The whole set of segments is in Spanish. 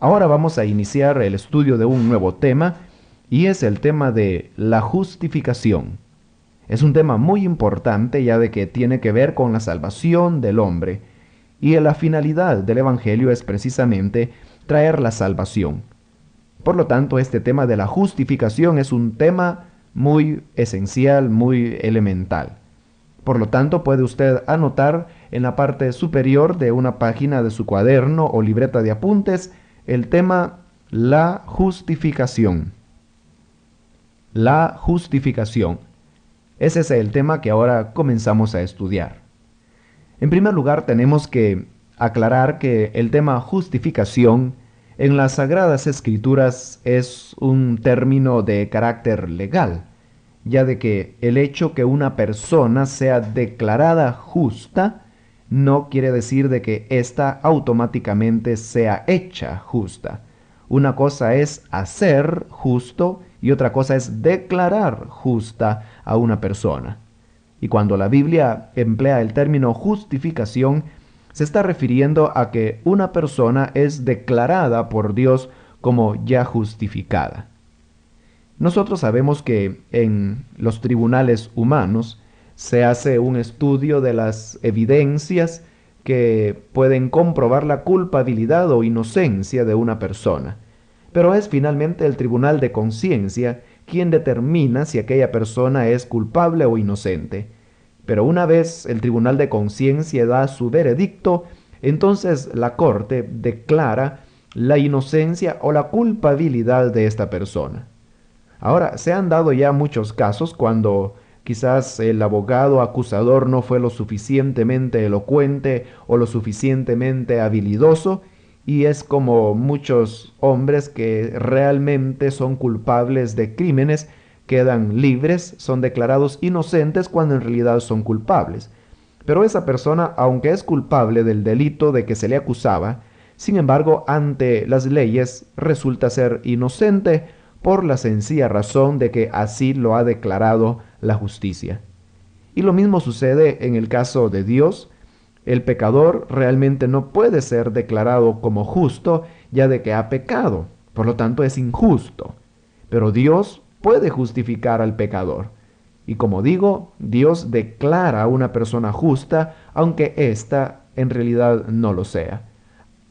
Ahora vamos a iniciar el estudio de un nuevo tema y es el tema de la justificación. Es un tema muy importante ya de que tiene que ver con la salvación del hombre y la finalidad del Evangelio es precisamente traer la salvación. Por lo tanto, este tema de la justificación es un tema muy esencial, muy elemental. Por lo tanto, puede usted anotar en la parte superior de una página de su cuaderno o libreta de apuntes el tema la justificación. La justificación. Ese es el tema que ahora comenzamos a estudiar. En primer lugar, tenemos que aclarar que el tema justificación en las Sagradas Escrituras es un término de carácter legal, ya de que el hecho que una persona sea declarada justa no quiere decir de que ésta automáticamente sea hecha justa. Una cosa es hacer justo y otra cosa es declarar justa a una persona. Y cuando la Biblia emplea el término justificación, se está refiriendo a que una persona es declarada por Dios como ya justificada. Nosotros sabemos que en los tribunales humanos se hace un estudio de las evidencias que pueden comprobar la culpabilidad o inocencia de una persona. Pero es finalmente el tribunal de conciencia quien determina si aquella persona es culpable o inocente. Pero una vez el tribunal de conciencia da su veredicto, entonces la corte declara la inocencia o la culpabilidad de esta persona. Ahora, se han dado ya muchos casos cuando quizás el abogado acusador no fue lo suficientemente elocuente o lo suficientemente habilidoso y es como muchos hombres que realmente son culpables de crímenes quedan libres, son declarados inocentes cuando en realidad son culpables. Pero esa persona, aunque es culpable del delito de que se le acusaba, sin embargo, ante las leyes resulta ser inocente por la sencilla razón de que así lo ha declarado la justicia. Y lo mismo sucede en el caso de Dios. El pecador realmente no puede ser declarado como justo ya de que ha pecado, por lo tanto es injusto. Pero Dios puede justificar al pecador. Y como digo, Dios declara a una persona justa, aunque ésta en realidad no lo sea.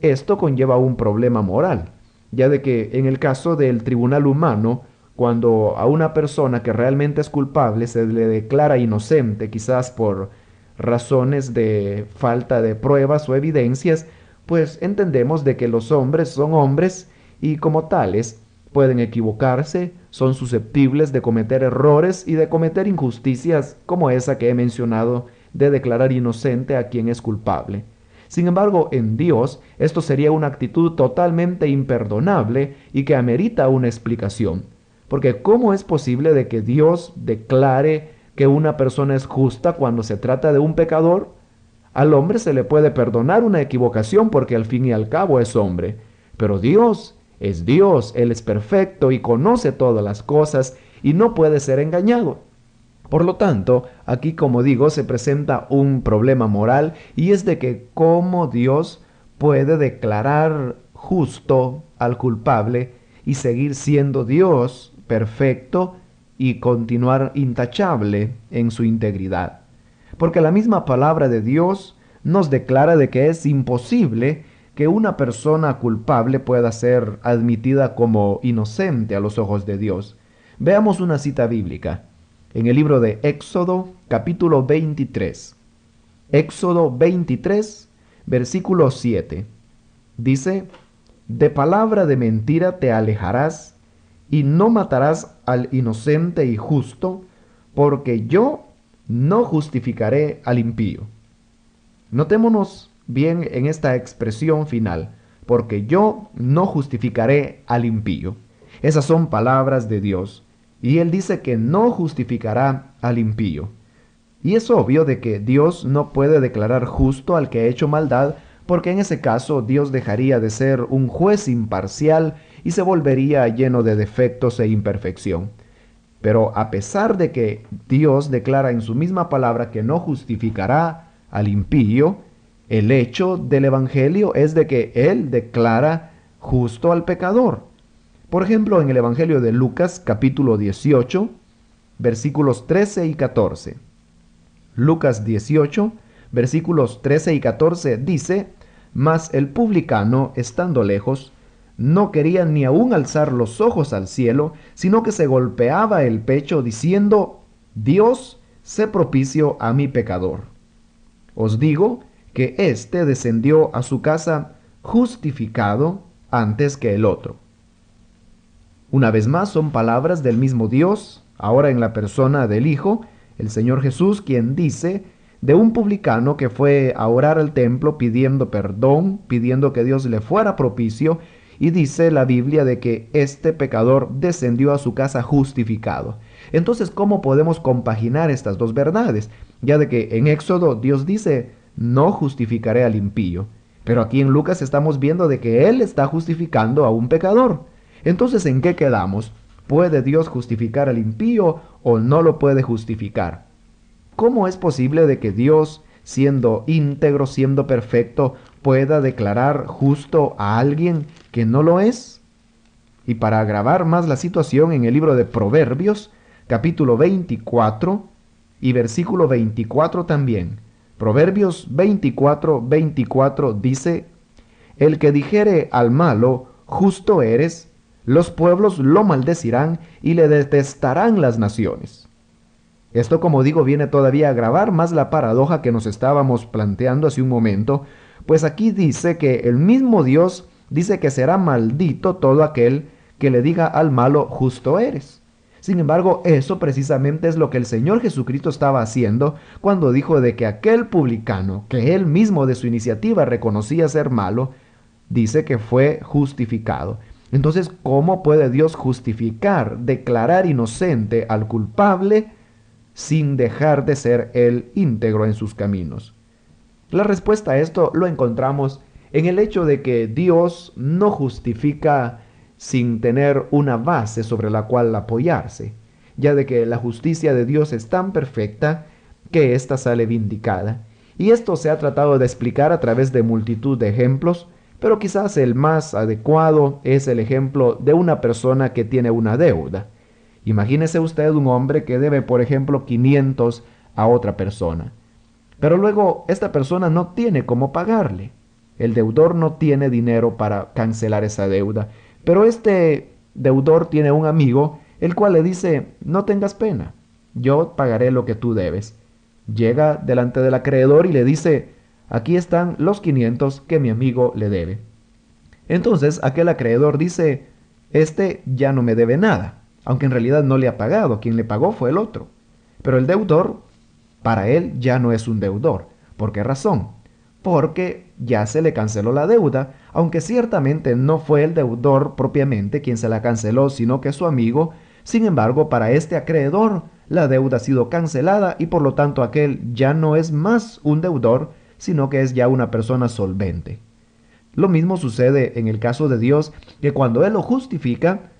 Esto conlleva un problema moral, ya de que en el caso del tribunal humano, cuando a una persona que realmente es culpable se le declara inocente, quizás por razones de falta de pruebas o evidencias, pues entendemos de que los hombres son hombres y como tales pueden equivocarse, son susceptibles de cometer errores y de cometer injusticias como esa que he mencionado de declarar inocente a quien es culpable. Sin embargo, en Dios esto sería una actitud totalmente imperdonable y que amerita una explicación. Porque ¿cómo es posible de que Dios declare que una persona es justa cuando se trata de un pecador? Al hombre se le puede perdonar una equivocación porque al fin y al cabo es hombre. Pero Dios es Dios, Él es perfecto y conoce todas las cosas y no puede ser engañado. Por lo tanto, aquí como digo, se presenta un problema moral y es de que cómo Dios puede declarar justo al culpable y seguir siendo Dios perfecto y continuar intachable en su integridad. Porque la misma palabra de Dios nos declara de que es imposible que una persona culpable pueda ser admitida como inocente a los ojos de Dios. Veamos una cita bíblica en el libro de Éxodo, capítulo 23. Éxodo 23, versículo 7. Dice, de palabra de mentira te alejarás y no matarás al inocente y justo, porque yo no justificaré al impío. Notémonos bien en esta expresión final, porque yo no justificaré al impío. Esas son palabras de Dios. Y Él dice que no justificará al impío. Y es obvio de que Dios no puede declarar justo al que ha hecho maldad, porque en ese caso Dios dejaría de ser un juez imparcial y se volvería lleno de defectos e imperfección. Pero a pesar de que Dios declara en su misma palabra que no justificará al impío, el hecho del Evangelio es de que Él declara justo al pecador. Por ejemplo, en el Evangelio de Lucas, capítulo 18, versículos 13 y 14. Lucas 18, versículos 13 y 14 dice: Mas el publicano, estando lejos, no quería ni aun alzar los ojos al cielo, sino que se golpeaba el pecho diciendo: Dios, sé propicio a mi pecador. Os digo que éste descendió a su casa justificado antes que el otro. Una vez más son palabras del mismo Dios, ahora en la persona del Hijo, el Señor Jesús, quien dice de un publicano que fue a orar al templo pidiendo perdón, pidiendo que Dios le fuera propicio, y dice la Biblia de que este pecador descendió a su casa justificado. Entonces, ¿cómo podemos compaginar estas dos verdades? Ya de que en Éxodo Dios dice: no justificaré al impío, pero aquí en Lucas estamos viendo de que Él está justificando a un pecador. Entonces, ¿en qué quedamos? ¿Puede Dios justificar al impío o no lo puede justificar? ¿Cómo es posible de que Dios, siendo íntegro, siendo perfecto, pueda declarar justo a alguien que no lo es? Y para agravar más la situación, en el libro de Proverbios, capítulo 24 y versículo 24 también. Proverbios 24, 24 dice: El que dijere al malo, justo eres, los pueblos lo maldecirán y le detestarán las naciones. Esto, como digo, viene todavía a agravar más la paradoja que nos estábamos planteando hace un momento, pues aquí dice que el mismo Dios dice que será maldito todo aquel que le diga al malo: justo eres. Sin embargo, eso precisamente es lo que el Señor Jesucristo estaba haciendo cuando dijo de que aquel publicano, que él mismo de su iniciativa reconocía ser malo, dice que fue justificado. Entonces, ¿cómo puede Dios justificar, declarar inocente al culpable sin dejar de ser él íntegro en sus caminos? La respuesta a esto lo encontramos en el hecho de que Dios no justifica sin tener una base sobre la cual apoyarse, ya de que la justicia de Dios es tan perfecta que ésta sale vindicada. Y esto se ha tratado de explicar a través de multitud de ejemplos, pero quizás el más adecuado es el ejemplo de una persona que tiene una deuda. Imagínese usted un hombre que debe, por ejemplo, 500 a otra persona. Pero luego esta persona no tiene cómo pagarle. El deudor no tiene dinero para cancelar esa deuda. Pero este deudor tiene un amigo, el cual le dice: no tengas pena, yo pagaré lo que tú debes. Llega delante del acreedor y le dice: aquí están los 500 que mi amigo le debe. Entonces aquel acreedor dice: este ya no me debe nada, aunque en realidad no le ha pagado, quien le pagó fue el otro. Pero el deudor, para él ya no es un deudor. ¿Por qué razón? Porque ya se le canceló la deuda, aunque ciertamente no fue el deudor propiamente quien se la canceló, sino que su amigo. Sin embargo, para este acreedor, la deuda ha sido cancelada y por lo tanto aquel ya no es más un deudor, sino que es ya una persona solvente. Lo mismo sucede en el caso de Dios, que cuando Él lo justifica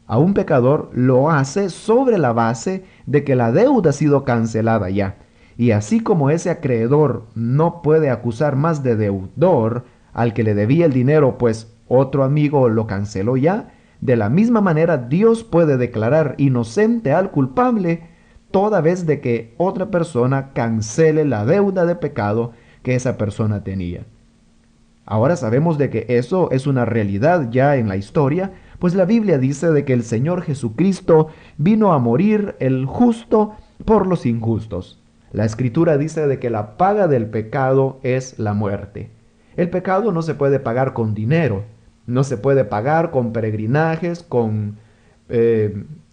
a un pecador, lo hace sobre la base de que la deuda ha sido cancelada ya. Y así como ese acreedor no puede acusar más de deudor al que le debía el dinero, pues otro amigo lo canceló ya, de la misma manera Dios puede declarar inocente al culpable toda vez de que otra persona cancele la deuda de pecado que esa persona tenía. Ahora sabemos de que eso es una realidad ya en la historia, pues la Biblia dice de que el Señor Jesucristo vino a morir el justo por los injustos. La Escritura dice de que la paga del pecado es la muerte. El pecado no se puede pagar con dinero, no se puede pagar con peregrinajes, con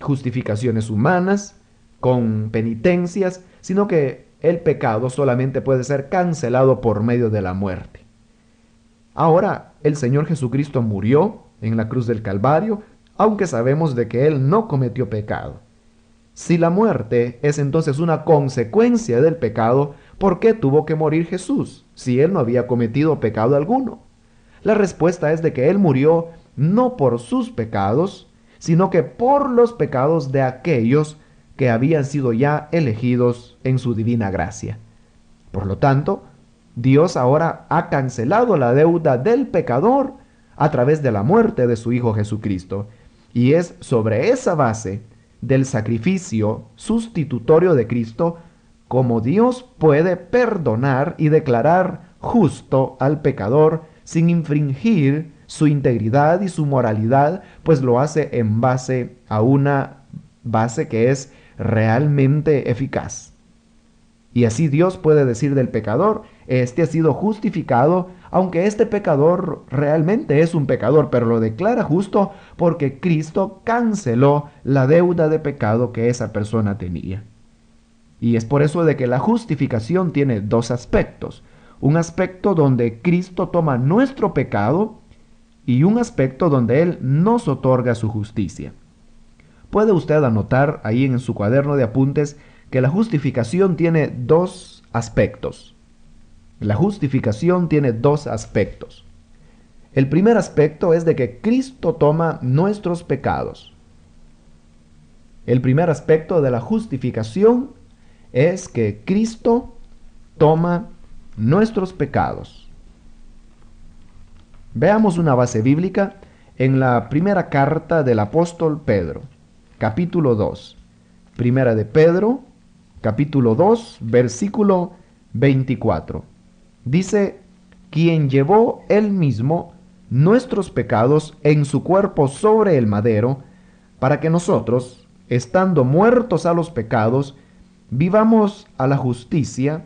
justificaciones humanas, con penitencias, sino que el pecado solamente puede ser cancelado por medio de la muerte. Ahora, el Señor Jesucristo murió en la cruz del Calvario, aunque sabemos de que Él no cometió pecado. Si la muerte es entonces una consecuencia del pecado, ¿por qué tuvo que morir Jesús si Él no había cometido pecado alguno? La respuesta es de que Él murió no por sus pecados, sino que por los pecados de aquellos que habían sido ya elegidos en su divina gracia. Por lo tanto, Dios ahora ha cancelado la deuda del pecador a través de la muerte de su Hijo Jesucristo. Y es sobre esa base del sacrificio sustitutorio de Cristo como Dios puede perdonar y declarar justo al pecador sin infringir su integridad y su moralidad, pues lo hace en base a una base que es realmente eficaz. Y así Dios puede decir del pecador, este ha sido justificado, aunque este pecador realmente es un pecador, pero lo declara justo porque Cristo canceló la deuda de pecado que esa persona tenía. Y es por eso de que la justificación tiene dos aspectos. Un aspecto donde Cristo toma nuestro pecado y un aspecto donde Él nos otorga su justicia. Puede usted anotar ahí en su cuaderno de apuntes que la justificación tiene dos aspectos. La justificación tiene dos aspectos. El primer aspecto es de que Cristo toma nuestros pecados. El primer aspecto de la justificación es que Cristo toma nuestros pecados. Veamos una base bíblica en la primera carta del apóstol Pedro, capítulo 2. Primera de Pedro, capítulo 2, versículo 24. Dice, quien llevó él mismo nuestros pecados en su cuerpo sobre el madero, para que nosotros, estando muertos a los pecados, vivamos a la justicia,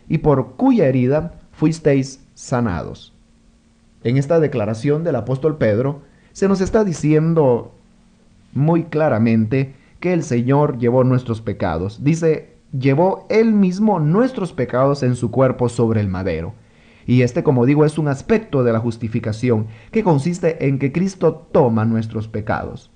y por cuya herida fuisteis sanados. En esta declaración del apóstol Pedro, se nos está diciendo muy claramente que el Señor llevó nuestros pecados. Dice, llevó Él mismo nuestros pecados en su cuerpo sobre el madero. Y este, como digo, es un aspecto de la justificación que consiste en que Cristo toma nuestros pecados.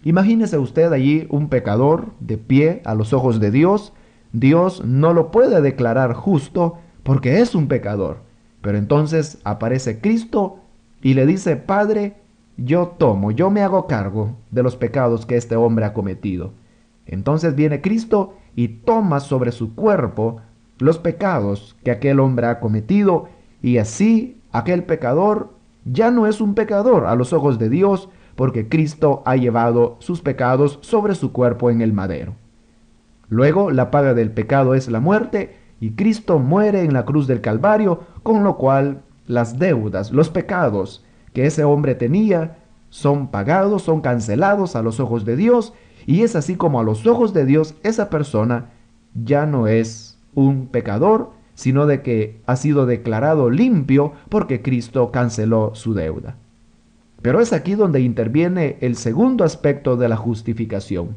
Imagínese usted allí un pecador de pie a los ojos de Dios. Dios no lo puede declarar justo porque es un pecador. Pero entonces aparece Cristo y le dice, Padre, yo me hago cargo de los pecados que este hombre ha cometido. Entonces viene Cristo y toma sobre su cuerpo los pecados que aquel hombre ha cometido, y así aquel pecador ya no es un pecador a los ojos de Dios, porque Cristo ha llevado sus pecados sobre su cuerpo en el madero. Luego la paga del pecado es la muerte, y Cristo muere en la cruz del Calvario, con lo cual las deudas, los pecados que ese hombre tenía, son pagados, son cancelados a los ojos de Dios, y es así como a los ojos de Dios esa persona ya no es un pecador, sino de que ha sido declarado limpio porque Cristo canceló su deuda. Pero es aquí donde interviene el segundo aspecto de la justificación.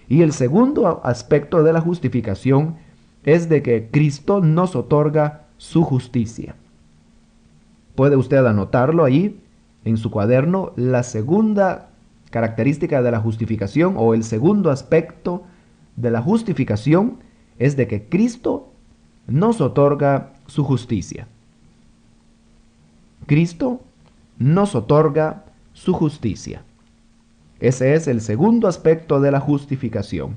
Y el segundo aspecto de la justificación es de que Cristo nos otorga su justicia. Puede usted anotarlo ahí en su cuaderno, la segunda característica de la justificación o el segundo aspecto de la justificación es de que Cristo nos otorga su justicia. Cristo nos otorga su justicia. Ese es el segundo aspecto de la justificación.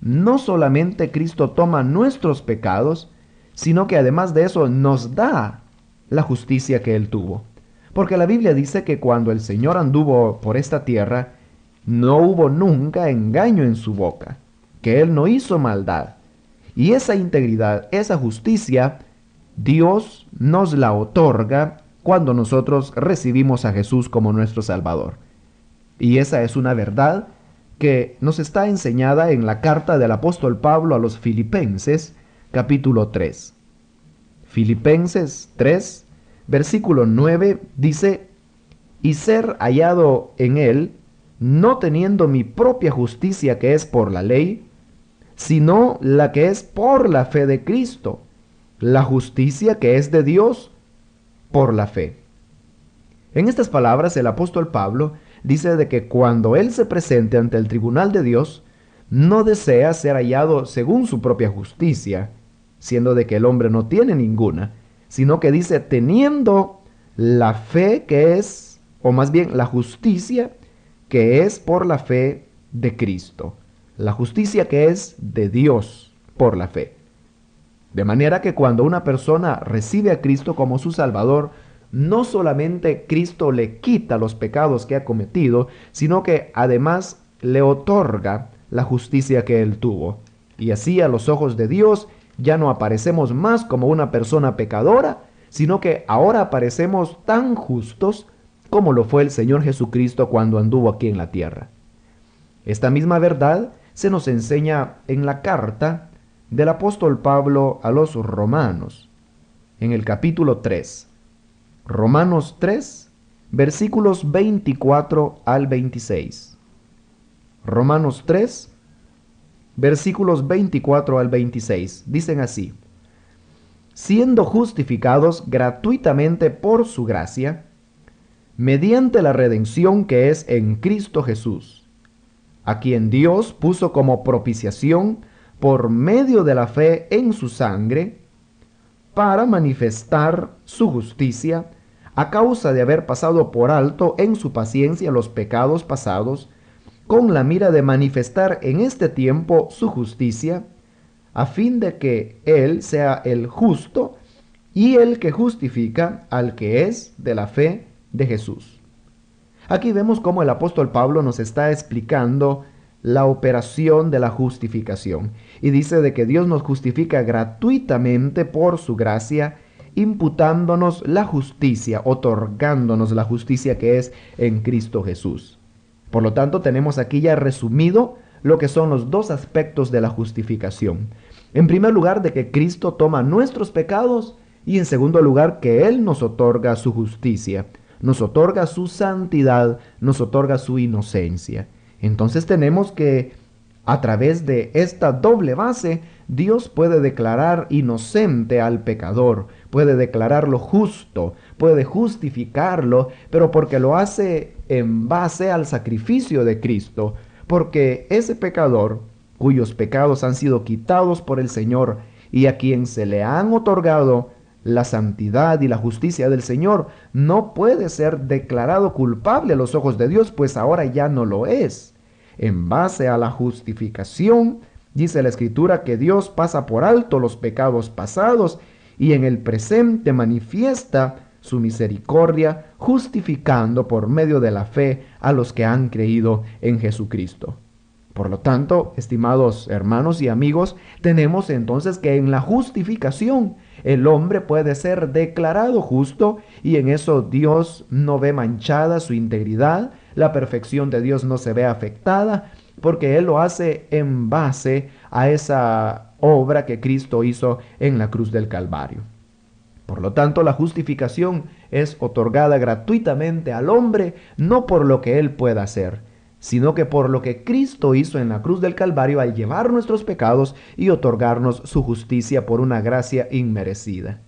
No solamente Cristo toma nuestros pecados, sino que además de eso nos da la justicia que Él tuvo. Porque la Biblia dice que cuando el Señor anduvo por esta tierra, no hubo nunca engaño en su boca, que Él no hizo maldad. Y esa integridad, esa justicia, Dios nos la otorga cuando nosotros recibimos a Jesús como nuestro Salvador. Y esa es una verdad que nos está enseñada en la carta del apóstol Pablo a los Filipenses, capítulo 3. Filipenses 3, versículo 9 dice, y ser hallado en él, no teniendo mi propia justicia que es por la ley, sino la que es por la fe de Cristo, la justicia que es de Dios por la fe. En estas palabras el apóstol Pablo dice de que cuando él se presente ante el tribunal de Dios, no desea ser hallado según su propia justicia, siendo de que el hombre no tiene ninguna, sino que dice teniendo la fe que es, o más bien la justicia que es por la fe de Cristo, la justicia que es de Dios por la fe. De manera que cuando una persona recibe a Cristo como su Salvador, no solamente Cristo le quita los pecados que ha cometido, sino que además le otorga la justicia que él tuvo. Y así a los ojos de Dios ya no aparecemos más como una persona pecadora, sino que ahora aparecemos tan justos como lo fue el Señor Jesucristo cuando anduvo aquí en la tierra. Esta misma verdad se nos enseña en la carta del apóstol Pablo a los romanos, en el capítulo 3. Romanos 3, versículos 24 al 26. Romanos 3, versículos 24 al 26. Dicen así: siendo justificados gratuitamente por su gracia, mediante la redención que es en Cristo Jesús, a quien Dios puso como propiciación por medio de la fe en su sangre, para manifestar su justicia, a causa de haber pasado por alto en su paciencia los pecados pasados, con la mira de manifestar en este tiempo su justicia, a fin de que Él sea el justo y el que justifica al que es de la fe de Jesús. Aquí vemos cómo el apóstol Pablo nos está explicando la operación de la justificación. Y dice de que Dios nos justifica gratuitamente por su gracia, imputándonos la justicia, otorgándonos la justicia que es en Cristo Jesús. Por lo tanto, tenemos aquí ya resumido lo que son los dos aspectos de la justificación. En primer lugar, de que Cristo toma nuestros pecados, y en segundo lugar, que Él nos otorga su justicia, nos otorga su santidad, nos otorga su inocencia. Entonces tenemos que, a través de esta doble base, Dios puede declarar inocente al pecador, puede declararlo justo, puede justificarlo, pero porque lo hace en base al sacrificio de Cristo, porque ese pecador, cuyos pecados han sido quitados por el Señor y a quien se le han otorgado la santidad y la justicia del Señor, no puede ser declarado culpable a los ojos de Dios, pues ahora ya no lo es. En base a la justificación, dice la Escritura que Dios pasa por alto los pecados pasados y en el presente manifiesta su misericordia, justificando por medio de la fe a los que han creído en Jesucristo. Por lo tanto, estimados hermanos y amigos, tenemos entonces que en la justificación el hombre puede ser declarado justo y en eso Dios no ve manchada su integridad, la perfección de Dios no se ve afectada, porque Él lo hace en base a esa obra que Cristo hizo en la cruz del Calvario. Por lo tanto, la justificación es otorgada gratuitamente al hombre, no por lo que él pueda hacer, sino que por lo que Cristo hizo en la cruz del Calvario al llevar nuestros pecados y otorgarnos su justicia por una gracia inmerecida.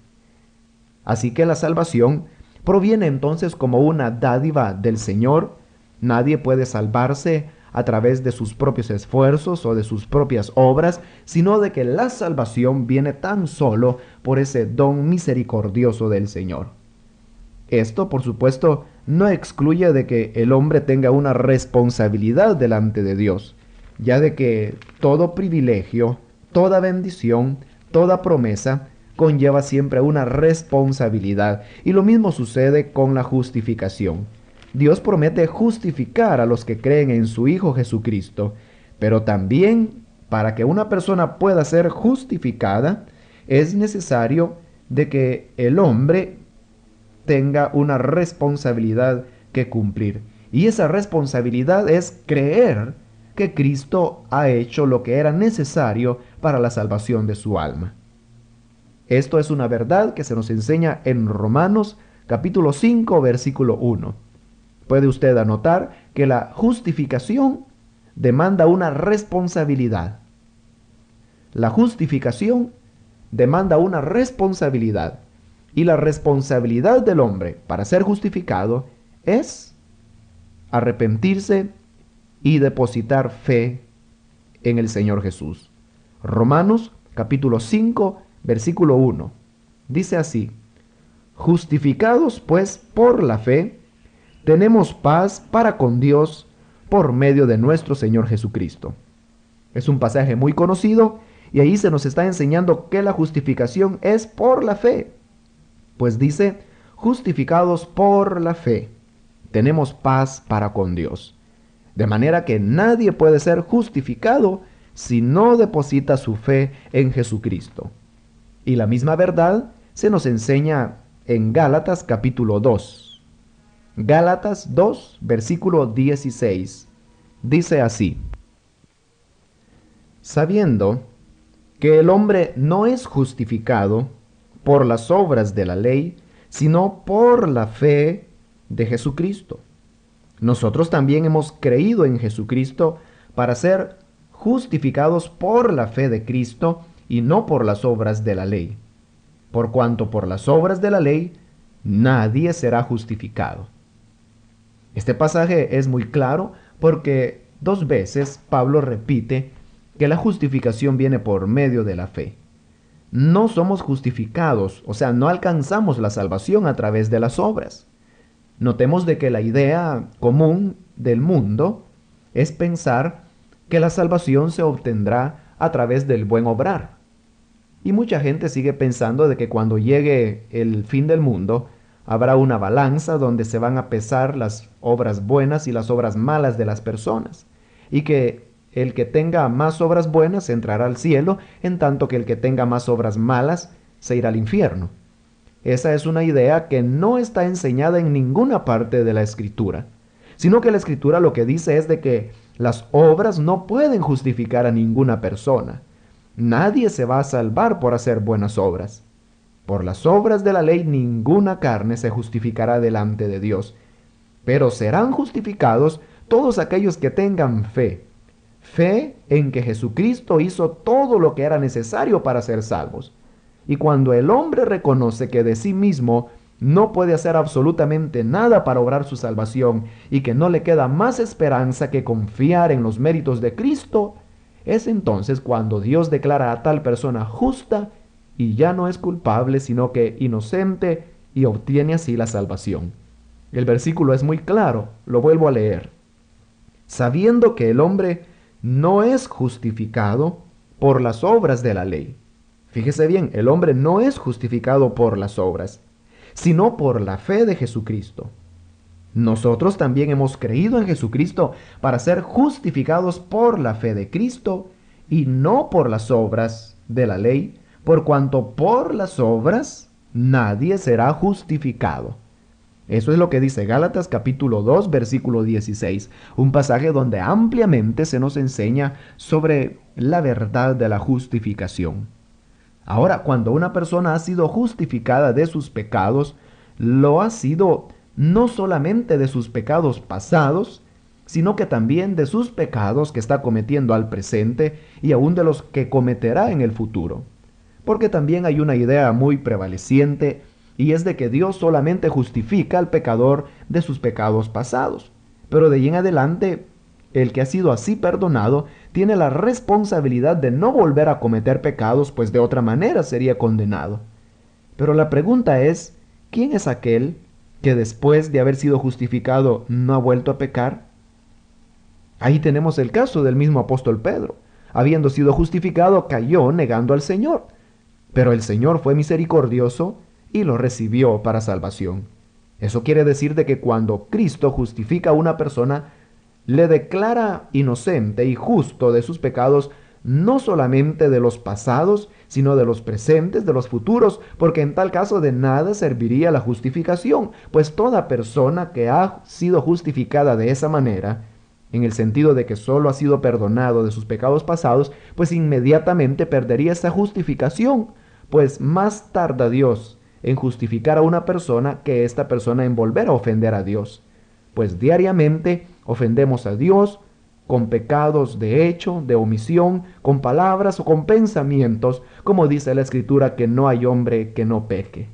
Así que la salvación proviene entonces como una dádiva del Señor. Nadie puede salvarse a través de sus propios esfuerzos o de sus propias obras, sino de que la salvación viene tan solo por ese don misericordioso del Señor. Esto, por supuesto, no excluye de que el hombre tenga una responsabilidad delante de Dios, ya de que todo privilegio, toda bendición, toda promesa conlleva siempre una responsabilidad, y lo mismo sucede con la justificación. Dios promete justificar a los que creen en su Hijo Jesucristo, pero también para que una persona pueda ser justificada, es necesario de que el hombre tenga una responsabilidad que cumplir. Y esa responsabilidad es creer que Cristo ha hecho lo que era necesario para la salvación de su alma. Esto es una verdad que se nos enseña en Romanos capítulo 5, versículo 1. Puede usted anotar que la justificación demanda una responsabilidad. La justificación demanda una responsabilidad. Y la responsabilidad del hombre para ser justificado es arrepentirse y depositar fe en el Señor Jesús. Romanos capítulo 5, versículo 1. Dice así: justificados pues por la fe, tenemos paz para con Dios por medio de nuestro Señor Jesucristo. Es un pasaje muy conocido y ahí se nos está enseñando que la justificación es por la fe. Pues dice, justificados por la fe, tenemos paz para con Dios. De manera que nadie puede ser justificado si no deposita su fe en Jesucristo. Y la misma verdad se nos enseña en Gálatas capítulo 2. Gálatas 2, versículo 16. Dice así: sabiendo que el hombre no es justificado por las obras de la ley, sino por la fe de Jesucristo. Nosotros también hemos creído en Jesucristo para ser justificados por la fe de Cristo y no por las obras de la ley. Por cuanto por las obras de la ley nadie será justificado. Este pasaje es muy claro porque 2 veces Pablo repite que la justificación viene por medio de la fe. No somos justificados, o sea, no alcanzamos la salvación a través de las obras. Notemos de que la idea común del mundo es pensar que la salvación se obtendrá a través del buen obrar. Y mucha gente sigue pensando de que cuando llegue el fin del mundo, habrá una balanza donde se van a pesar las obras buenas y las obras malas de las personas. Y que el que tenga más obras buenas entrará al cielo, en tanto que el que tenga más obras malas se irá al infierno. Esa es una idea que no está enseñada en ninguna parte de la Escritura, sino que la Escritura lo que dice es de que las obras no pueden justificar a ninguna persona. Nadie se va a salvar por hacer buenas obras. Por las obras de la ley ninguna carne se justificará delante de Dios, pero serán justificados todos aquellos que tengan fe. Fe en que Jesucristo hizo todo lo que era necesario para ser salvos. Y cuando el hombre reconoce que de sí mismo no puede hacer absolutamente nada para obrar su salvación y que no le queda más esperanza que confiar en los méritos de Cristo, es entonces cuando Dios declara a tal persona justa y ya no es culpable, sino que inocente, y obtiene así la salvación. El versículo es muy claro, lo vuelvo a leer. Sabiendo que el hombre no es justificado por las obras de la ley. Fíjese bien, el hombre no es justificado por las obras, sino por la fe de Jesucristo. Nosotros también hemos creído en Jesucristo para ser justificados por la fe de Cristo y no por las obras de la ley, por cuanto por las obras nadie será justificado. Eso es lo que dice Gálatas capítulo 2, versículo 16, un pasaje donde ampliamente se nos enseña sobre la verdad de la justificación. Ahora, cuando una persona ha sido justificada de sus pecados, lo ha sido no solamente de sus pecados pasados, sino que también de sus pecados que está cometiendo al presente y aún de los que cometerá en el futuro. Porque también hay una idea muy prevaleciente, y es de que Dios solamente justifica al pecador de sus pecados pasados. Pero de ahí en adelante, el que ha sido así perdonado tiene la responsabilidad de no volver a cometer pecados, pues de otra manera sería condenado. Pero la pregunta es, ¿quién es aquel que después de haber sido justificado no ha vuelto a pecar? Ahí tenemos el caso del mismo apóstol Pedro. Habiendo sido justificado, cayó negando al Señor. Pero el Señor fue misericordioso y lo recibió para salvación. Eso quiere decir de que cuando Cristo justifica a una persona, le declara inocente y justo de sus pecados, no solamente de los pasados, sino de los presentes, de los futuros, porque en tal caso de nada serviría la justificación, pues toda persona que ha sido justificada de esa manera, en el sentido de que solo ha sido perdonado de sus pecados pasados, pues inmediatamente perdería esa justificación, pues más tarda Dios en justificar a una persona que esta persona en volver a ofender a Dios, pues diariamente ofendemos a Dios con pecados de hecho, de omisión, con palabras o con pensamientos, como dice la Escritura que no hay hombre que no peque.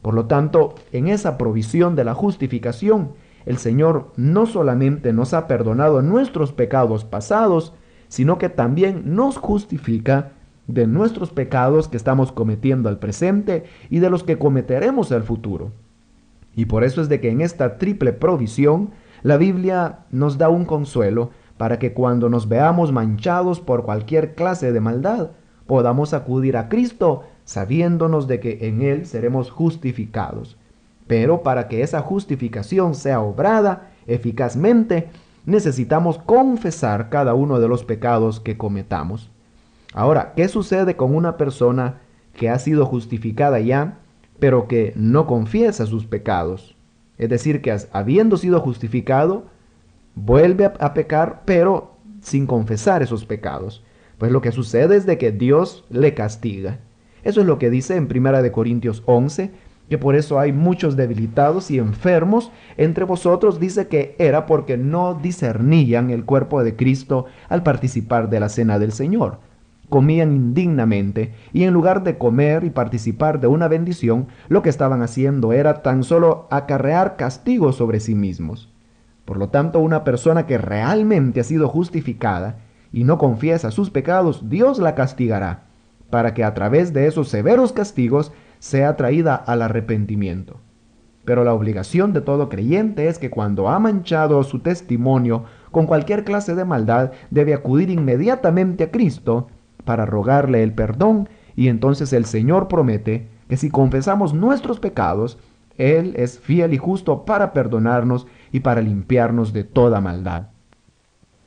Por lo tanto, en esa provisión de la justificación, el Señor no solamente nos ha perdonado nuestros pecados pasados, sino que también nos justifica de nuestros pecados que estamos cometiendo al presente y de los que cometeremos al futuro. Y por eso es de que en esta triple provisión, la Biblia nos da un consuelo para que cuando nos veamos manchados por cualquier clase de maldad, podamos acudir a Cristo sabiéndonos de que en Él seremos justificados. Pero para que esa justificación sea obrada eficazmente, necesitamos confesar cada uno de los pecados que cometamos. Ahora, ¿qué sucede con una persona que ha sido justificada ya, pero que no confiesa sus pecados? Es decir, que habiendo sido justificado, vuelve a pecar, pero sin confesar esos pecados. Pues lo que sucede es de que Dios le castiga. Eso es lo que dice en 1 Corintios 11, que por eso hay muchos debilitados y enfermos entre vosotros. Dice que era porque no discernían el cuerpo de Cristo al participar de la cena del Señor. Comían indignamente y en lugar de comer y participar de una bendición, lo que estaban haciendo era tan solo acarrear castigo sobre sí mismos. Por lo tanto, una persona que realmente ha sido justificada y no confiesa sus pecados, Dios la castigará, para que a través de esos severos castigos sea traída al arrepentimiento. Pero la obligación de todo creyente es que cuando ha manchado su testimonio con cualquier clase de maldad, debe acudir inmediatamente a Cristo para rogarle el perdón, y entonces el Señor promete que si confesamos nuestros pecados, Él es fiel y justo para perdonarnos y para limpiarnos de toda maldad.